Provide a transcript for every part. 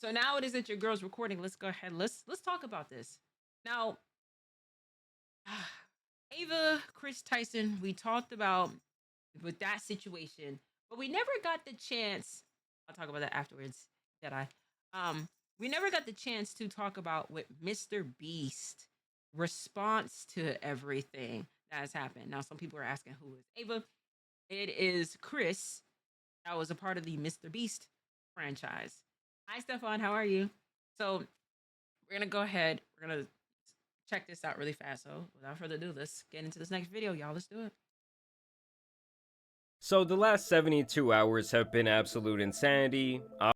So now it is that your girl's recording. Let's go ahead. Let's talk about this. Now, Ava, Kris Tyson, we talked about with that situation, but we never got the chance. I'll talk about that afterwards, Jedi. We never got the chance to talk about what Mr. Beast response to everything that has happened. Now, some people are asking who is Ava. It is Kris that was a part of the Mr. Beast franchise. Hi, Stefan. How are you? So we're gonna go ahead. We're gonna check this out really fast. So without further ado, let's get into this next video, y'all. Let's do it. So the last 72 hours have been absolute insanity. Ah,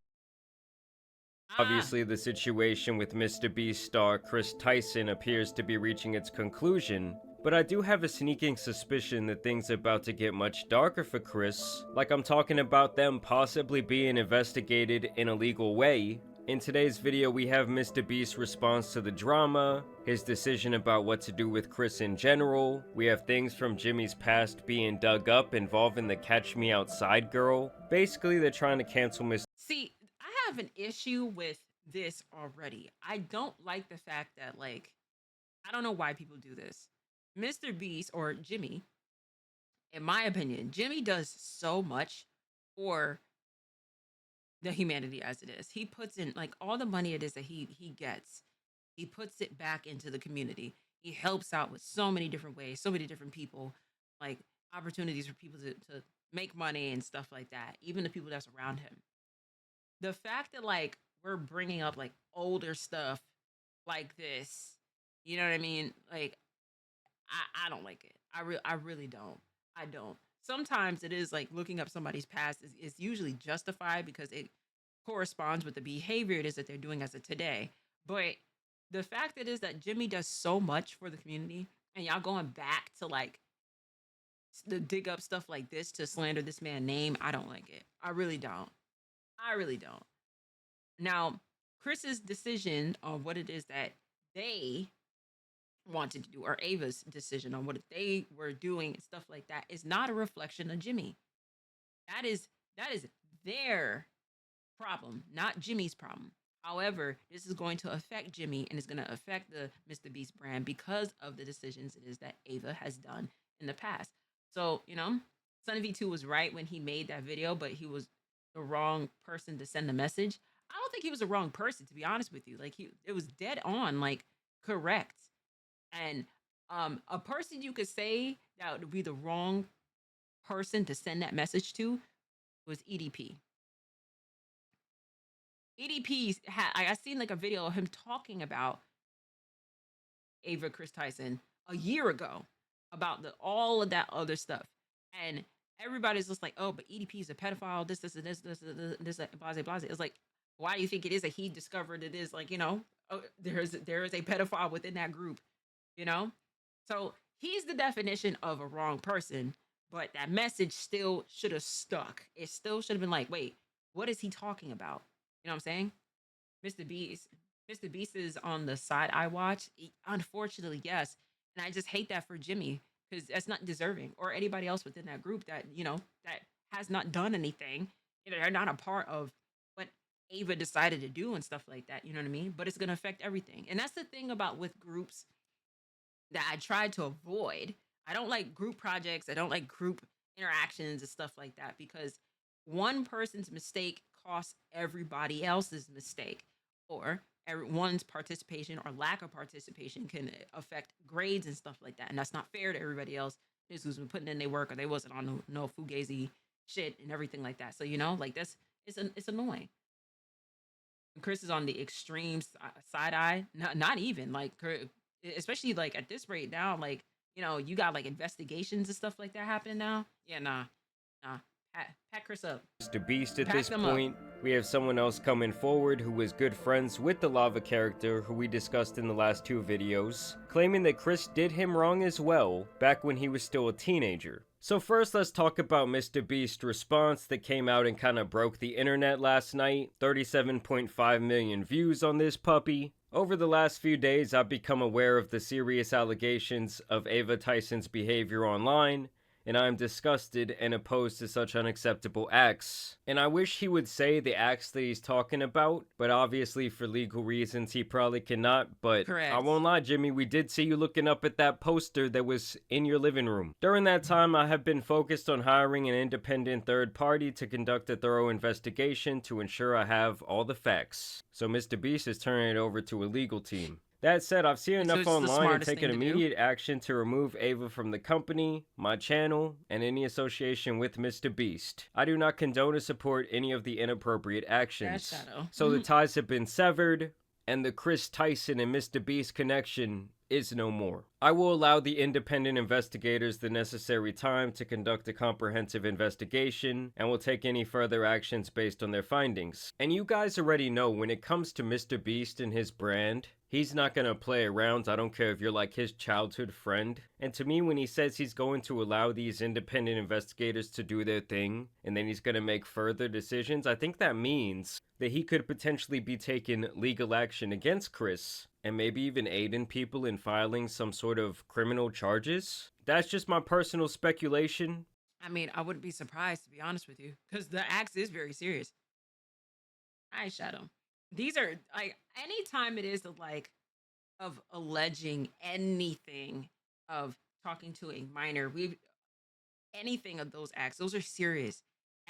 Obviously, the situation with Mr. Beast star Kris Tyson appears to be reaching its conclusion, but I do have a sneaking suspicion that things are about to get much darker for Kris, like I'm talking about them possibly being investigated in a legal way. In today's video, we have Mr. Beast's response to the drama, his decision about what to do with Kris in general, we have things from Jimmy's past being dug up involving the Catch Me Outside girl. Basically, they're trying to cancel Mr. see, I have an issue with this already. I don't like the fact that, like, I don't know why people do this. Mr. Beast or Jimmy, in my opinion, Jimmy does so much for the humanity as it is. He puts in like all the money it is that he gets. He puts it back into the community. He helps out with so many different ways, so many different people, like opportunities for people to make money and stuff like that. Even the people that's around him. The fact that like we're bringing up like older stuff like this, you know what I mean? Like I don't like it. I really don't. I don't. Sometimes it is like looking up somebody's past is usually justified because it corresponds with the behavior it is that they're doing as of today. But the fact that is that Jimmy does so much for the community and y'all going back to like the dig up stuff like this to slander this man's name, I don't like it. I really don't. I really don't. Now, Kris's decision on what it is that they wanted to do, or Ava's decision on what they were doing and stuff like that, is not a reflection of Jimmy. That is their problem, not Jimmy's problem. However, this is going to affect Jimmy and it's going to affect the Mr. Beast brand because of the decisions it is that Ava has done in the past. So, Sunny V2 was right when he made that video, but he was the wrong person to send the message. I don't think he was the wrong person, to be honest with you. Like it was dead on, like correct. And a person you could say that would be the wrong person to send that message to was EDP. EDP had I seen like a video of him talking about Ava Kris Tyson a year ago about all of that other stuff, and everybody's just like, oh, but EDP is a pedophile. This, blase, blase. It's like, why do you think it is that he discovered it is like there is a pedophile within that group, you know? So he's the definition of a wrong person, but that message still should have stuck. It still should have been like, wait, what is he talking about? You know what I'm saying? Mr. Beast. Mr. Beast is on the side I watch. Unfortunately, yes. And I just hate that for Jimmy because that's not deserving or anybody else within that group that, that has not done anything. They're not a part of what Ava decided to do and stuff like that. You know what I mean? But it's going to affect everything. And that's the thing about with groups that I tried to avoid. I don't like group projects. I don't like group interactions and stuff like that because one person's mistake costs everybody else's mistake, or everyone's participation or lack of participation can affect grades and stuff like that. And that's not fair to everybody else who's been putting in their work or they wasn't on no fugazi shit and everything like that. So, like that's, it's annoying. Kris is on the extreme side eye. Not even like, especially like at this rate now, like, you got like investigations and stuff like that happening now. Yeah, nah. Pack Kris up. Mr. Beast at Pack this them point. We have someone else coming forward who was good friends with the lava character who we discussed in the last two videos, claiming that Kris did him wrong as well, back when he was still a teenager. So first let's talk about Mr. Beast's response that came out and kinda broke the internet last night. 37.5 million views on this puppy. Over the last few days, I've become aware of the serious allegations of Ava Tyson's behavior online, and I am disgusted and opposed to such unacceptable acts. And I wish he would say the acts that he's talking about, but obviously for legal reasons he probably cannot. But I Correct. won't lie, Jimmy, we did see you looking up at that poster that was in your living room. During that time, I have been focused on hiring an independent third party to conduct a thorough investigation to ensure I have all the facts. So Mr. Beast is turning it over to a legal team. That said, I've seen Which enough is the online and smartest taken thing to do. immediate action to remove Ava from the company, my channel, and any association with Mr. Beast. I do not condone or support any of the inappropriate actions. That shadow. So the ties have been severed, and the Kris Tyson and Mr. Beast connection is no more. I will allow the independent investigators the necessary time to conduct a comprehensive investigation and will take any further actions based on their findings. And you guys already know when it comes to Mr. Beast and his brand, he's not gonna play around. I don't care if you're like his childhood friend. And to me, when he says he's going to allow these independent investigators to do their thing and then he's gonna make further decisions, I think that means that he could potentially be taking legal action against Kris and maybe even aiding people in filing some sort of criminal charges. That's just my personal speculation. I mean, I wouldn't be surprised, to be honest with you, because the axe is very serious. I Shadow. These are like anytime it is of alleging anything of talking to a minor, we anything of those acts, those are serious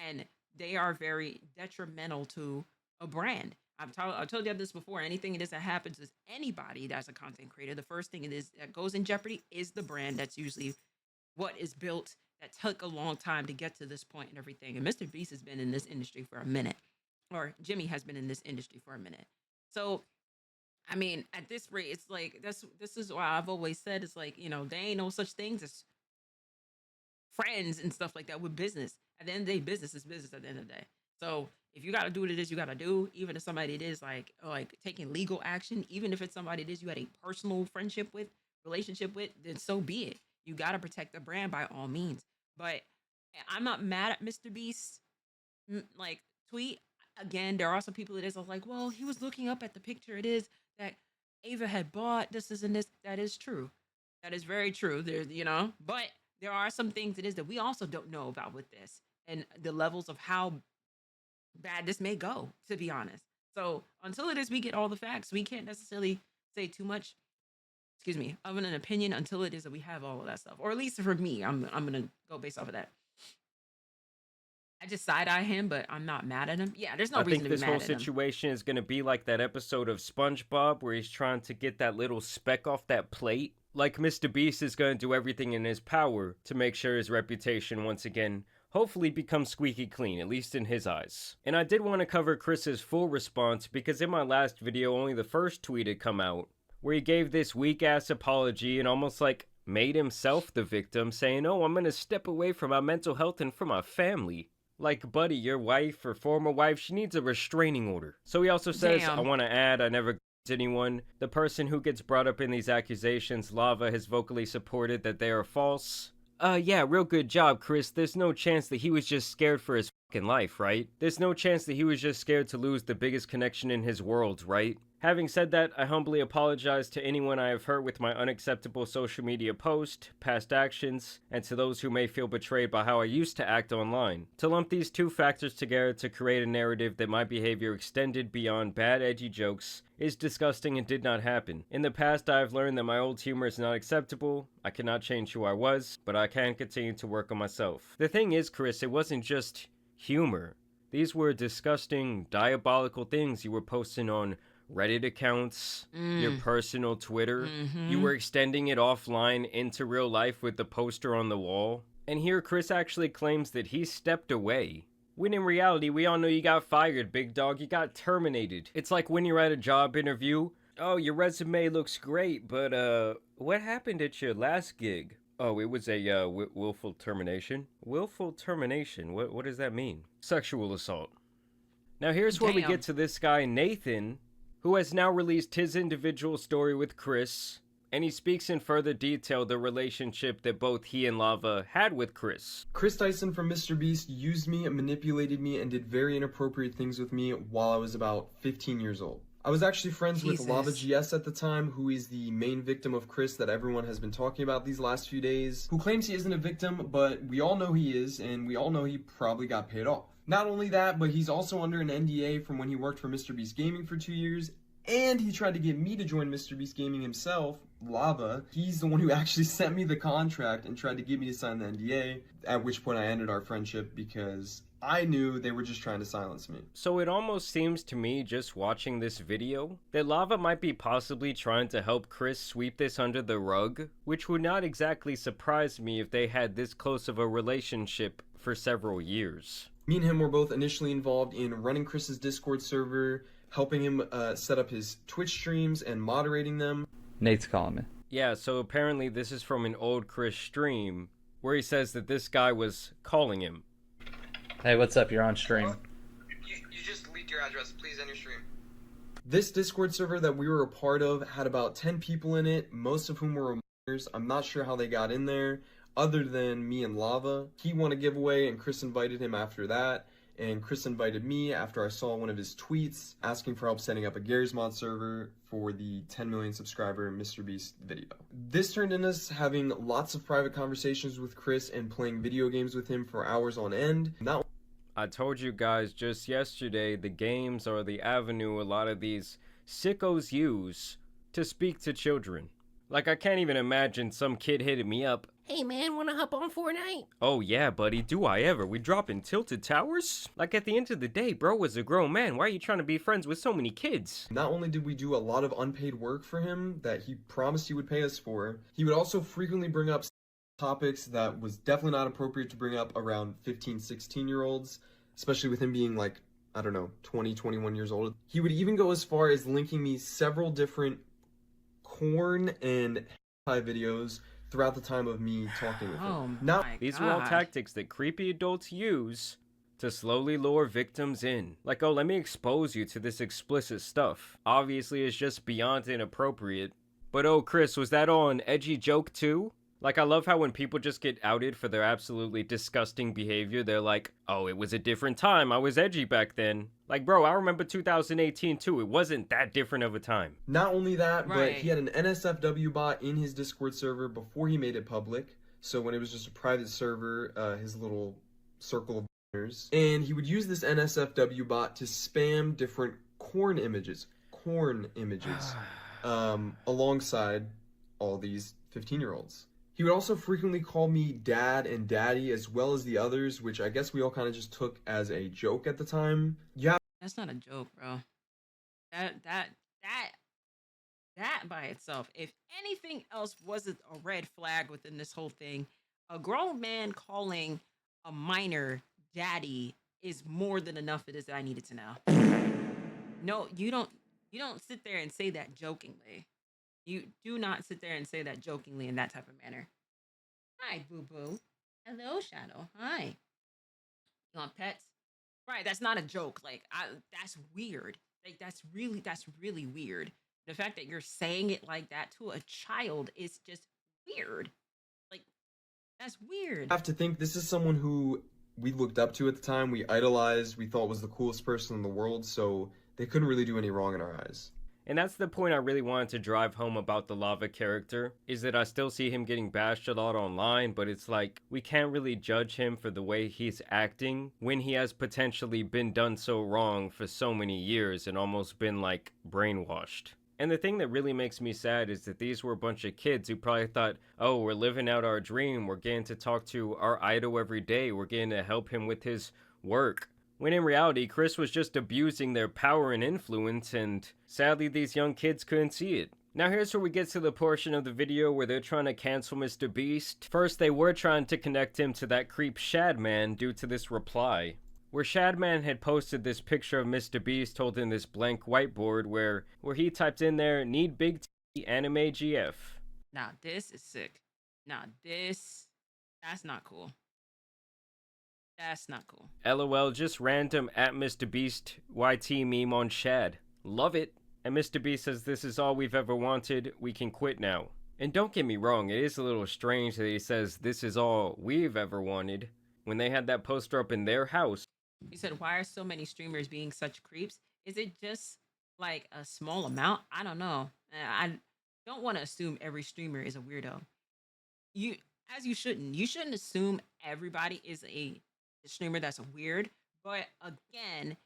and they are very detrimental to a brand. I've told you this before. Anything it is that happens to anybody that's a content creator, the first thing it is that goes in jeopardy is the brand. That's usually what is built. That took a long time to get to this point and everything. And Mr. Beast has been in this industry for a minute, or Jimmy has been in this industry for a minute. So, I mean, at this rate, it's like this is why I've always said it's like there ain't no such things as friends and stuff like that with business. At the end of the day, business is business at the end of the day. So if you gotta do what it is you gotta do, even if somebody it is like taking legal action, even if it's somebody it is you had a personal friendship with, relationship with, then so be it. You gotta protect the brand by all means. But I'm not mad at Mr. Beast like tweet. Again, there are some people that is like, well, he was looking up at the picture it is that Ava had bought. This is and this. That is true. That is very true. There's but there are some things it is that we also don't know about with this and the levels of how bad this may go, to be honest. So until it is we get all the facts, we can't necessarily say too much, excuse me, of an opinion until it is that we have all of that stuff. Or at least for me, I'm gonna go based off of that. I just side eye him, but I'm not mad at him. Yeah, there's no reason to be mad at him. I think this whole situation is gonna be like that episode of SpongeBob where he's trying to get that little speck off that plate. Like Mr. Beast is gonna do everything in his power to make sure his reputation once again hopefully becomes squeaky clean, at least in his eyes. And I did want to cover Kris's full response because in my last video only the first tweet had come out where he gave this weak ass apology and almost like made himself the victim, saying, oh, I'm gonna step away from my mental health and from my family. Like, buddy, your wife or former wife, she needs a restraining order. So he also says, Damn. I want to add, I never anyone. The person who gets brought up in these accusations, Lava, has vocally supported that they are false. Yeah, real good job, Kris. There's no chance that he was just scared for his fucking life, right? There's no chance that he was just scared to lose the biggest connection in his world, right? Having said that, I humbly apologize to anyone I have hurt with my unacceptable social media post, past actions, and to those who may feel betrayed by how I used to act online. To lump these two factors together to create a narrative that my behavior extended beyond bad edgy jokes is disgusting and did not happen. In the past, I have learned that my old humor is not acceptable. I cannot change who I was, but I can continue to work on myself. The thing is, Kris, it wasn't just humor. These were disgusting, diabolical things you were posting on Reddit accounts, your personal Twitter. You were extending it offline into real life with the poster on the wall. And here Kris actually claims that he stepped away. When in reality, we all know you got fired, big dog. You got terminated. It's like when you're at a job interview. Oh, your resume looks great, but what happened at your last gig? Oh, it was a willful termination. Willful termination? What does that mean? Sexual assault. Now here's where we get to this guy, Nathan, who has now released his individual story with Kris, and he speaks in further detail the relationship that both he and Lava had with Kris. Kris Tyson from Mr. Beast used me, manipulated me, and did very inappropriate things with me while I was about 15 years old. I was actually friends with Lava Jesus. GS at the time, who is the main victim of Kris that everyone has been talking about these last few days, who claims he isn't a victim, but we all know he is, and we all know he probably got paid off. Not only that, but he's also under an NDA from when he worked for MrBeast Gaming for 2 years, and he tried to get me to join MrBeast Gaming himself, Lava. He's the one who actually sent me the contract and tried to get me to sign the NDA, at which point I ended our friendship because I knew they were just trying to silence me. So it almost seems to me, just watching this video, that Lava might be possibly trying to help Kris sweep this under the rug, which would not exactly surprise me if they had this close of a relationship for several years. Me and him were both initially involved in running Kris's Discord server, helping him set up his Twitch streams and moderating them. Nate's calling me. Yeah, so apparently this is from an old Kris stream, where he says that this guy was calling him. Hey, what's up? You're on stream. You just leaked your address. Please end your stream. This Discord server that we were a part of had about 10 people in it, most of whom were minors. I'm not sure how they got in there, other than me and Lava. He won a giveaway and Kris invited him after that, and Kris invited me after I saw one of his tweets asking for help setting up a Garry's Mod server for the 10 million subscriber MrBeast video. This turned into us having lots of private conversations with Kris and playing video games with him for hours on end. Not I told you guys just yesterday, the games are the avenue a lot of these sickos use to speak to children. Like, I can't even imagine some kid hitting me up. Hey man, wanna hop on Fortnite? Oh yeah, buddy, do I ever? We dropping Tilted Towers? Like, at the end of the day, bro was a grown man. Why are you trying to be friends with so many kids? Not only did we do a lot of unpaid work for him that he promised he would pay us for, he would also frequently bring up topics that was definitely not appropriate to bring up around 15, 16-year-olds, especially with him being like, I don't know, 20, 21 years old. He would even go as far as linking me several different corn and hentai videos throughout the time of me talking with him. Now, these are all tactics that creepy adults use to slowly lure victims in. Like, oh, let me expose you to this explicit stuff. Obviously, it's just beyond inappropriate. But oh, Kris, was that all an edgy joke too? Like, I love how when people just get outed for their absolutely disgusting behavior, they're like, oh, it was a different time. I was edgy back then. Like, bro, I remember 2018 too. It wasn't that different of a time. Not only that, but Right. he had an NSFW bot in his Discord server before he made it public. So when it was just a private server, his little circle of partners. And he would use this NSFW bot to spam different corn images, alongside all these 15-year-olds. He would also frequently call me dad and daddy, as well as the others, which I guess we all kind of just took as a joke at the time. Yeah. That's not a joke, bro. That by itself, if anything else wasn't a red flag within this whole thing, a grown man calling a minor daddy is more than enough of this that I needed to know. No, you don't sit there and say that jokingly. You do not sit there and say that jokingly in that type of manner. Hi, boo boo. Hello, Shadow. Hi. You want pets? Right, that's not a joke. Like, that's weird. Like, that's really weird. The fact that you're saying it like that to a child is just weird. Like, that's weird. I have to think this is someone who we looked up to at the time, we idolized, we thought was the coolest person in the world, so they couldn't really do any wrong in our eyes. And that's the point I really wanted to drive home about the Lava character, is that I still see him getting bashed a lot online, but it's like, we can't really judge him for the way he's acting when he has potentially been done so wrong for so many years and almost been, like, brainwashed. And the thing that really makes me sad is that these were a bunch of kids who probably thought, oh, we're living out our dream, we're getting to talk to our idol every day, we're getting to help him with his work. When in reality, Kris was just abusing their power and influence, and sadly these young kids couldn't see it. Now here's where we get to the portion of the video where they're trying to cancel MrBeast. First, they were trying to connect him to that creep Shadman due to this reply, where Shadman had posted this picture of MrBeast holding this blank whiteboard where he typed in there, need big T anime GF. Now, this is sick. Now, that's not cool. That's not cool. LOL, just random at MrBeast YT meme on Shad. Love it. And MrBeast says, this is all we've ever wanted, we can quit now. And don't get me wrong, it is a little strange that he says this is all we've ever wanted when they had that poster up in their house. You said, why are so many streamers being such creeps? Is it just like a small amount. I don't know. I don't want to assume every streamer is a weirdo. You as you shouldn't. You shouldn't assume everybody is a streamer that's weird. But again,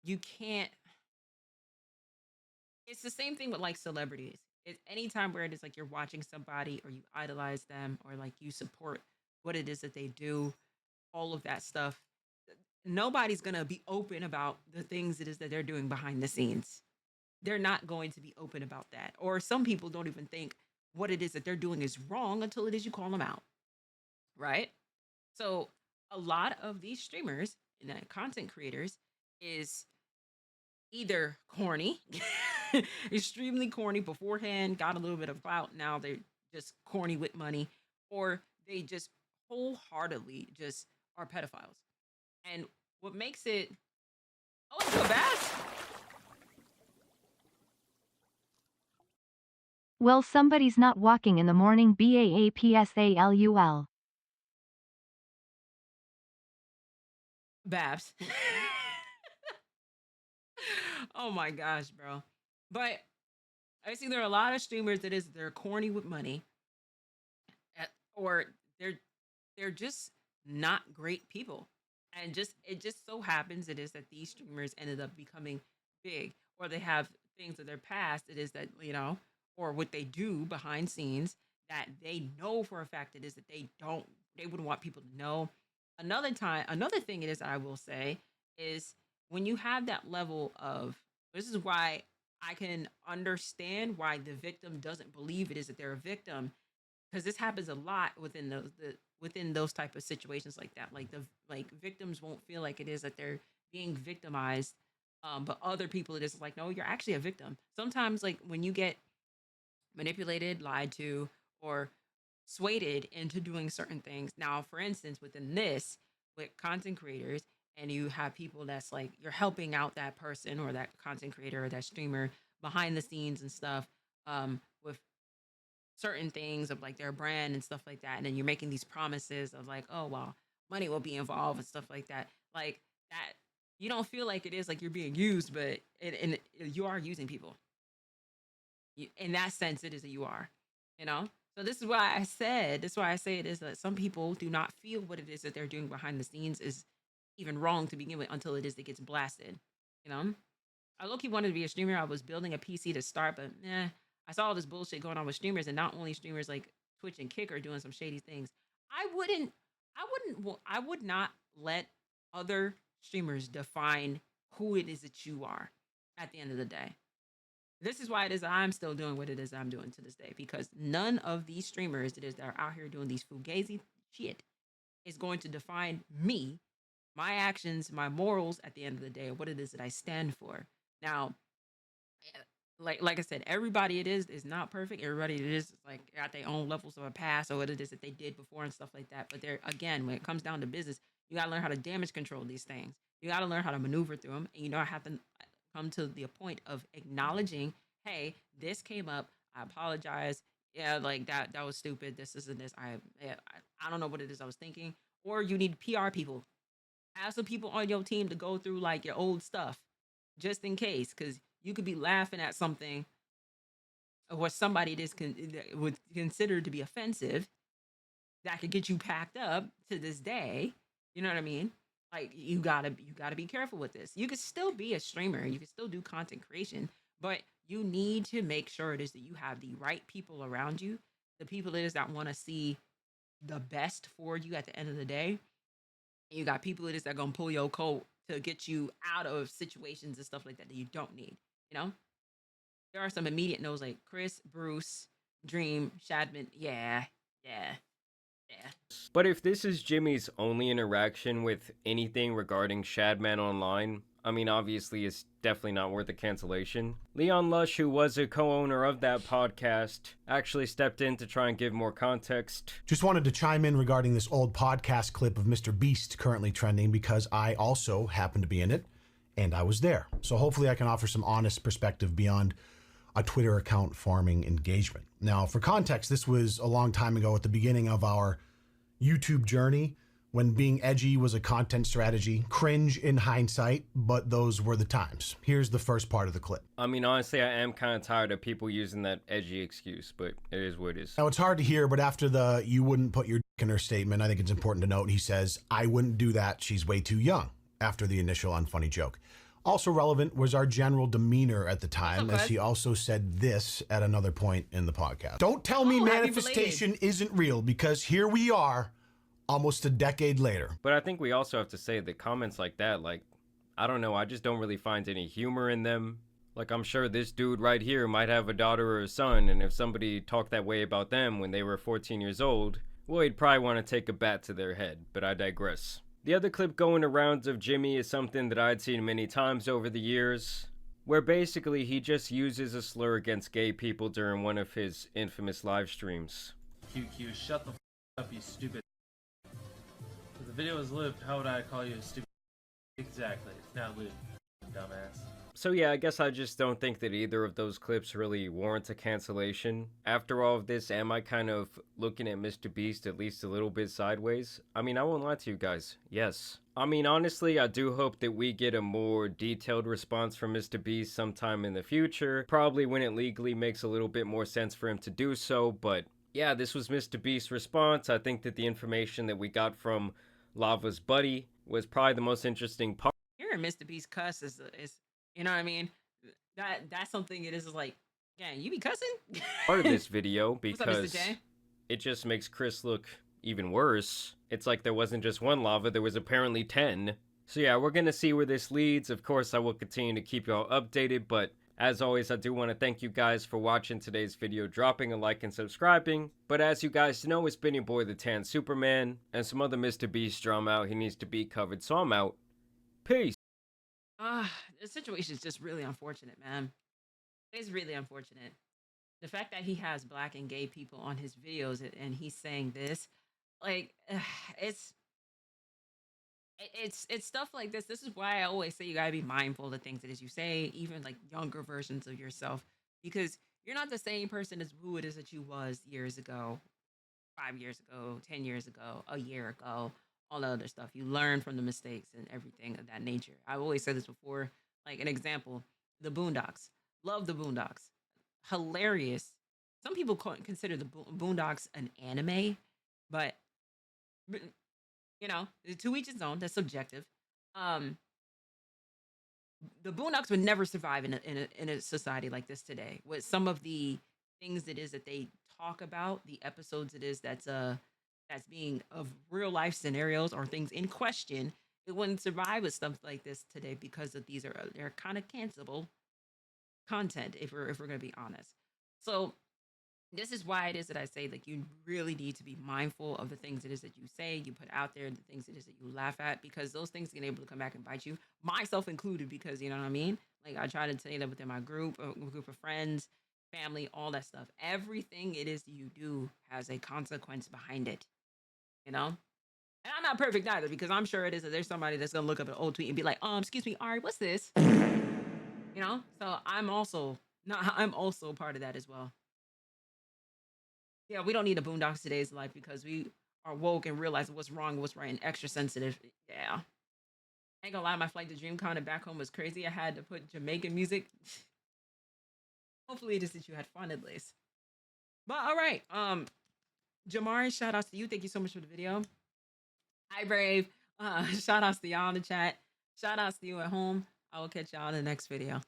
you can't. It's the same thing with like celebrities. It's anytime where it is like you're watching somebody or you idolize them or like you support what it is that they do, all of that stuff. Nobody's gonna be open about the things it is that they're doing behind the scenes. They're not going to be open about that. Or some people don't even think what it is that they're doing is wrong until it is you call them out, right? So a lot of these streamers and content creators is either corny, extremely corny beforehand, got a little bit of clout, now they're just corny with money, or they just wholeheartedly just are pedophiles. And what makes it oh, it's so bad. Well, somebody's not walking in the morning. BAAPSALUL. Babs. Oh my gosh, bro. But I see there are a lot of streamers that is they're corny with money, or they're just not great people, and just it just so happens it is that these streamers ended up becoming big, or they have things of their past. It is that or what they do behind scenes that they know for a fact it is that they wouldn't want people to know. Another thing it is I will say is when you have that level of this is why I can understand why the victim doesn't believe it is that they're a victim, because this happens a lot within those type of situations like that. Like victims won't feel like it is that they're being victimized, but other people it is like, no, you're actually a victim. Sometimes like when you get manipulated, lied to, or swayed into doing certain things. Now, for instance, within this, with content creators, and you have people that's like you're helping out that person or that content creator or that streamer behind the scenes and stuff, with certain things of like their brand and stuff like that, and then you're making these promises of like, oh well, money will be involved and stuff like that. Like that, you don't feel like it is like you're being used, but you are using people. In that sense, it is that you are, you know. So this is why I said, this is why I say it is that some people do not feel what it is that they're doing behind the scenes is even wrong to begin with until it is that gets blasted, you know. I low-key wanted to be a streamer. I was building a PC to start, but I saw all this bullshit going on with streamers, and not only streamers like Twitch and Kick are doing some shady things. I would not let other streamers define who it is that you are at the end of the day. This is why it is I'm still doing what it is I'm doing to this day, because none of these streamers that are out here doing these fugazi shit is going to define me, my actions, my morals at the end of the day, what it is that I stand for. Now, like I said, everybody it is not perfect. Everybody it is like got their own levels of a past or what it is that they did before and stuff like that. But there again, when it comes down to business, you gotta learn how to damage control these things. You gotta learn how to maneuver through them, and I have to come to the point of acknowledging, hey, this came up. I apologize. Yeah, like that was stupid. This isn't this. I don't know what it is I was thinking. Or you need PR people. Have some people on your team to go through like your old stuff, just in case, because you could be laughing at something or what somebody would consider to be offensive that could get you packed up to this day. You know what I mean? Like you gotta be careful with this. You could still be a streamer, you can still do content creation, but you need to make sure it is that you have the right people around you, the people it is that want to see the best for you at the end of the day. And you got people it is that gonna pull your coat to get you out of situations and stuff like that you don't need. You know, there are some immediate no's like Kris, Bruce, Dream, Shadman. Yeah. But if this is Jimmy's only interaction with anything regarding Shadman Online, I mean, obviously it's definitely not worth a cancellation. Leon Lush, who was a co-owner of that podcast, actually stepped in to try and give more context. Just wanted to chime in regarding this old podcast clip of Mr. Beast currently trending, because I also happen to be in it, and I was there. So hopefully I can offer some honest perspective beyond a Twitter account farming engagement. Now, for context, this was a long time ago at the beginning of our YouTube journey when being edgy was a content strategy. Cringe in hindsight, but those were the times. Here's the first part of the clip. I mean, honestly, I am kind of tired of people using that edgy excuse, but it is what it is. Now, it's hard to hear, but after the "you wouldn't put your dick in her" statement, I think it's important to note he says, "I wouldn't do that, she's way too young," after the initial unfunny joke. Also relevant was our general demeanor at the time, as he also said this at another point in the podcast. Don't tell me manifestation isn't real, because here we are, almost a decade later. But I think we also have to say that comments like that, like, I don't know, I just don't really find any humor in them. Like, I'm sure this dude right here might have a daughter or a son, and if somebody talked that way about them when they were 14 years old, well, he'd probably want to take a bat to their head, but I digress. The other clip going around of Jimmy is something that I'd seen many times over the years, where basically he just uses a slur against gay people during one of his infamous live streams. QQ, shut the f up, you stupid. If the video was lived, how would I call you a stupid? Exactly, it's not lived, dumbass. So yeah, I guess I just don't think that either of those clips really warrant a cancellation. After all of this, am I kind of looking at Mr. Beast at least a little bit sideways? I mean, I won't lie to you guys. Yes. I mean, honestly, I do hope that we get a more detailed response from Mr. Beast sometime in the future. Probably when it legally makes a little bit more sense for him to do so, but yeah, this was Mr. Beast's response. I think that the information that we got from Lava's buddy was probably the most interesting part. Hearing Mr. Beast cuss is you know what I mean? That's something it is like, yeah, you be cussing? Part of this video, What's up, Mr. because J? it just makes Kris look even worse. It's like there wasn't just one Lava, there was apparently 10. So yeah, we're gonna see where this leads. Of course, I will continue to keep y'all updated, but as always, I do want to thank you guys for watching today's video, dropping a like and subscribing. But as you guys know, it's been your boy, the Tan Superman, and some other Mr. Beast drama out he needs to be covered, so I'm out. Peace. The situation is just really unfortunate, man. It's really unfortunate. The fact that he has black and gay people on his videos and he's saying this, like, it's stuff like this. This is why I always say you gotta be mindful of the things that is you say, even like younger versions of yourself, because you're not the same person as who it is that you was years ago, 5 years ago, 10 years ago, a year ago. All the other stuff. You learn from the mistakes and everything of that nature. I've always said this before. Like an example, the Boondocks. Love the Boondocks. Hilarious. Some people consider the Boondocks an anime, but you know, to each its own. That's subjective. The Boondocks would never survive in a society like this today. With some of the things it is that they talk about, the episodes it is that's being of real life scenarios or things in question, it wouldn't survive with stuff like this today because of they're kind of cancelable content if we're going to be honest. So this is why it is that I say like you really need to be mindful of the things it is that you say, you put out there, the things it is that you laugh at, because those things can able to come back and bite you, myself included, because you know what I mean? Like I try to say that within my group of friends, family, all that stuff. Everything it is you do has a consequence behind it. You know, and I'm not perfect either, because I'm sure it is that there's somebody that's gonna look up an old tweet and be like, excuse me, Ari, what's this? You know, so I'm also part of that as well. Yeah, we don't need a Boondocks today's life because we are woke and realize what's wrong, what's right, and extra sensitive. Yeah, I ain't gonna lie, my flight to DreamCon and back home was crazy. I had to put Jamaican music. Hopefully, it is that you had fun at least. But all right, Jamari, shout outs to you. Thank you so much for the video. Hi, Brave. Shout outs to y'all in the chat. Shout outs to you at home. I will catch y'all in the next video.